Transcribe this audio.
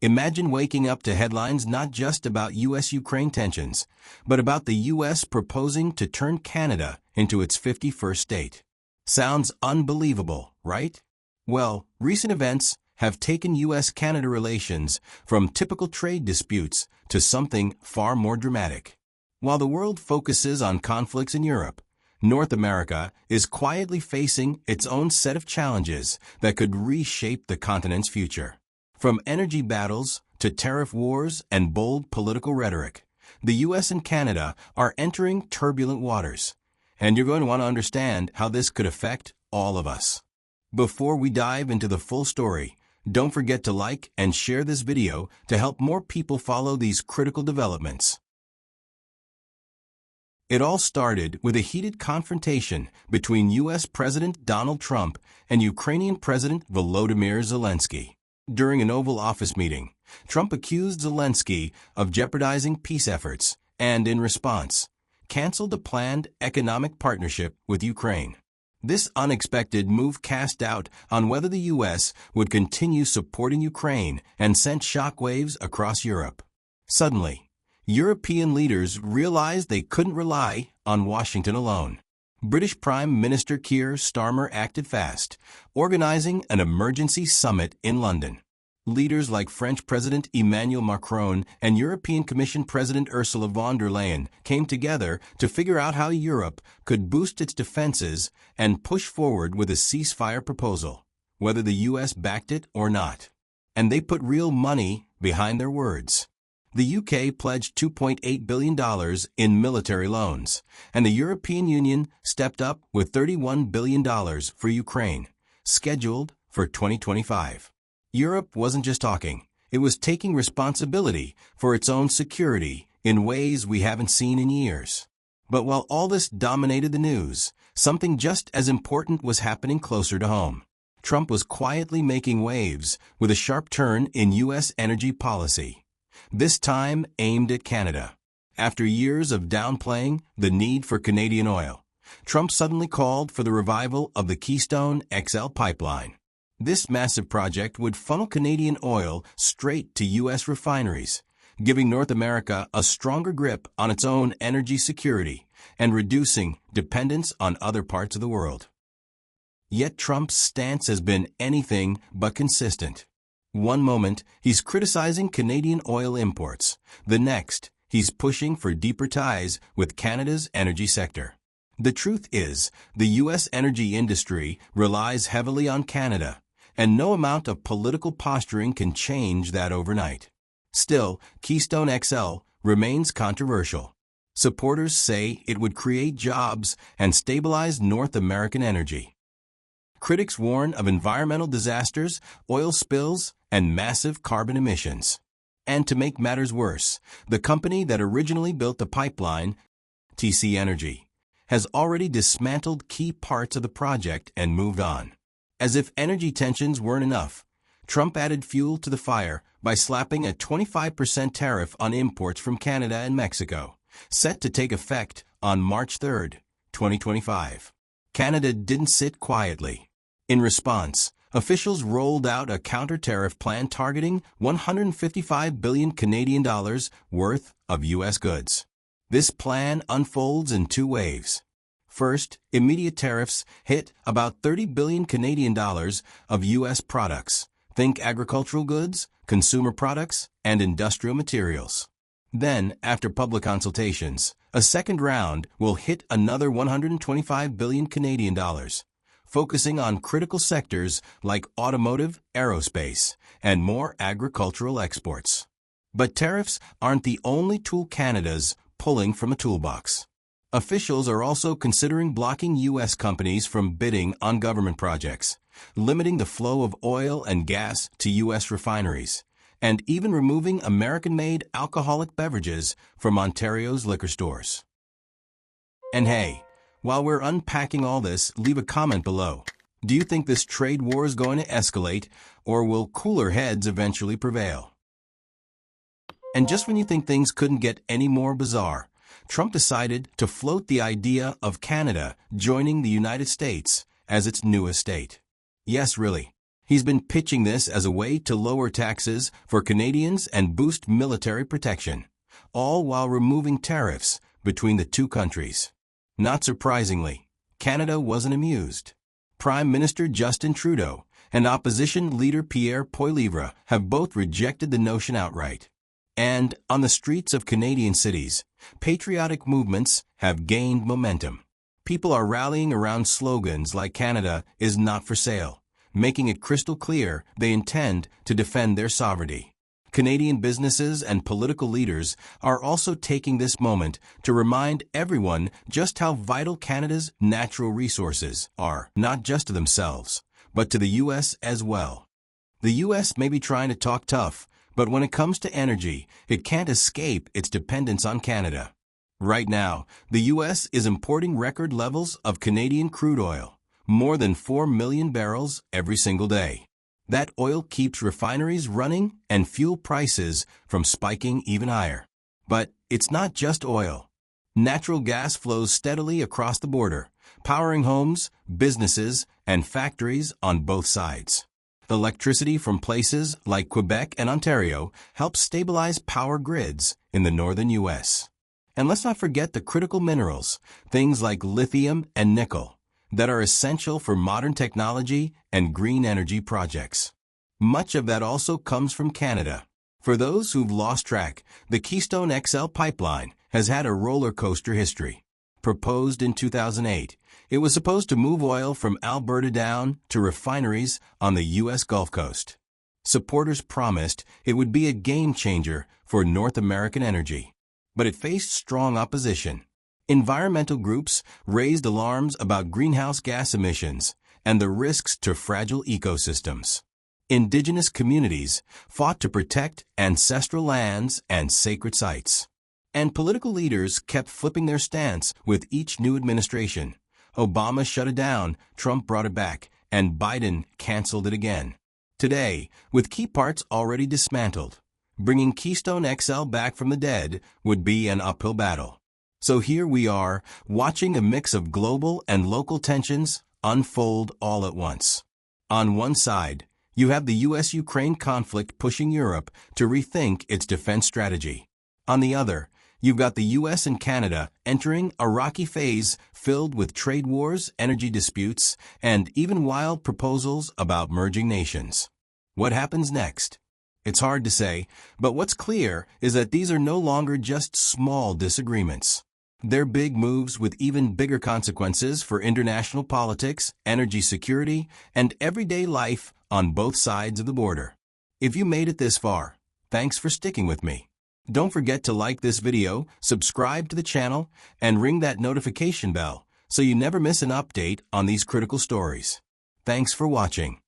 Imagine waking up to headlines not just about U.S.-Ukraine tensions, but about the U.S. proposing to turn Canada into its 51st state. Sounds unbelievable, right? Well, recent events have taken U.S.-Canada relations from typical trade disputes to something far more dramatic. While the world focuses on conflicts in Europe, North America is quietly facing its own set of challenges that could reshape the continent's future. From energy battles to tariff wars and bold political rhetoric, the U.S. and Canada are entering turbulent waters, and you're going to want to understand how this could affect all of us. Before we dive into the full story, don't forget to like and share this video to help more people follow these critical developments. It all started with a heated confrontation between U.S. President Donald Trump and Ukrainian President Volodymyr Zelensky. During an Oval Office meeting, Trump accused Zelensky of jeopardizing peace efforts and, in response, canceled a planned economic partnership with Ukraine. This unexpected move cast doubt on whether the U.S. would continue supporting Ukraine and sent shockwaves across Europe. Suddenly, European leaders realized they couldn't rely on Washington alone. British Prime Minister Keir Starmer acted fast, organizing an emergency summit in London. Leaders like French President Emmanuel Macron and European Commission President Ursula von der Leyen came together to figure out how Europe could boost its defenses and push forward with a ceasefire proposal, whether the U.S. backed it or not. And they put real money behind their words. The U.K. pledged $2.8 billion in military loans, and the European Union stepped up with $31 billion for Ukraine, scheduled for 2025. Europe wasn't just talking, it was taking responsibility for its own security in ways we haven't seen in years. But while all this dominated the news, something just as important was happening closer to home. Trump was quietly making waves with a sharp turn in U.S. energy policy, this time aimed at Canada. After years of downplaying the need for Canadian oil, Trump suddenly called for the revival of the Keystone XL pipeline. This massive project would funnel Canadian oil straight to U.S. refineries, giving North America a stronger grip on its own energy security and reducing dependence on other parts of the world. Yet Trump's stance has been anything but consistent. One moment, he's criticizing Canadian oil imports. The next, he's pushing for deeper ties with Canada's energy sector. The truth is, the U.S. energy industry relies heavily on Canada, and no amount of political posturing can change that overnight. Still, Keystone XL remains controversial. Supporters say it would create jobs and stabilize North American energy. Critics warn of environmental disasters, oil spills, and massive carbon emissions. And to make matters worse, the company that originally built the pipeline, TC Energy, has already dismantled key parts of the project and moved on. As if energy tensions weren't enough, Trump added fuel to the fire by slapping a 25% tariff on imports from Canada and Mexico, set to take effect on March 3, 2025. Canada didn't sit quietly. In response, officials rolled out a counter-tariff plan targeting $155 billion Canadian dollars worth of U.S. goods. This plan unfolds in two waves. First, immediate tariffs hit about $30 billion Canadian dollars of U.S. products. Think agricultural goods, consumer products, and industrial materials. Then, after public consultations, a second round will hit another $125 billion Canadian dollars, focusing on critical sectors like automotive, aerospace, and more agricultural exports. But tariffs aren't the only tool Canada's pulling from a toolbox. Officials are also considering blocking U.S. companies from bidding on government projects, limiting the flow of oil and gas to U.S. refineries, and even removing American-made alcoholic beverages from Ontario's liquor stores. And hey, while we're unpacking all this, leave a comment below. Do you think this trade war is going to escalate, or will cooler heads eventually prevail? And just when you think things couldn't get any more bizarre, Trump decided to float the idea of Canada joining the United States as its newest state. Yes, really. He's been pitching this as a way to lower taxes for Canadians and boost military protection, all while removing tariffs between the two countries. Not surprisingly, Canada wasn't amused. Prime Minister Justin Trudeau and opposition leader Pierre Poilievre have both rejected the notion outright. And on the streets of Canadian cities, patriotic movements have gained momentum. People are rallying around slogans like "Canada is not for sale," making it crystal clear they intend to defend their sovereignty. Canadian businesses and political leaders are also taking this moment to remind everyone just how vital Canada's natural resources are, not just to themselves, but to the U.S. as well. The U.S. may be trying to talk tough, but when it comes to energy, it can't escape its dependence on Canada. Right now, the U.S. is importing record levels of Canadian crude oil, more than 4 million barrels every single day. That oil keeps refineries running and fuel prices from spiking even higher. But it's not just oil. Natural gas flows steadily across the border, powering homes, businesses, and factories on both sides. Electricity from places like Quebec and Ontario helps stabilize power grids in the northern U.S. And let's not forget the critical minerals, things like lithium and nickel, that are essential for modern technology and green energy projects. Much of that also comes from Canada. For those who've lost track, the Keystone XL pipeline has had a roller coaster history. Proposed in 2008, it was supposed to move oil from Alberta down to refineries on the U.S. Gulf Coast. Supporters promised it would be a game changer for North American energy. But it faced strong opposition. Environmental groups raised alarms about greenhouse gas emissions and the risks to fragile ecosystems. Indigenous communities fought to protect ancestral lands and sacred sites. And political leaders kept flipping their stance with each new administration. Obama shut it down, Trump brought it back, and Biden canceled it again. Today, with key parts already dismantled, bringing Keystone XL back from the dead would be an uphill battle. So here we are, watching a mix of global and local tensions unfold all at once. On one side, you have the U.S.-Ukraine conflict pushing Europe to rethink its defense strategy. On the other, you've got the U.S. and Canada entering a rocky phase filled with trade wars, energy disputes, and even wild proposals about merging nations. What happens next? It's hard to say, but what's clear is that these are no longer just small disagreements. They're big moves with even bigger consequences for international politics, energy security, and everyday life on both sides of the border. If you made it this far, thanks for sticking with me. Don't forget to like this video, subscribe to the channel, and ring that notification bell so you never miss an update on these critical stories. Thanks for watching.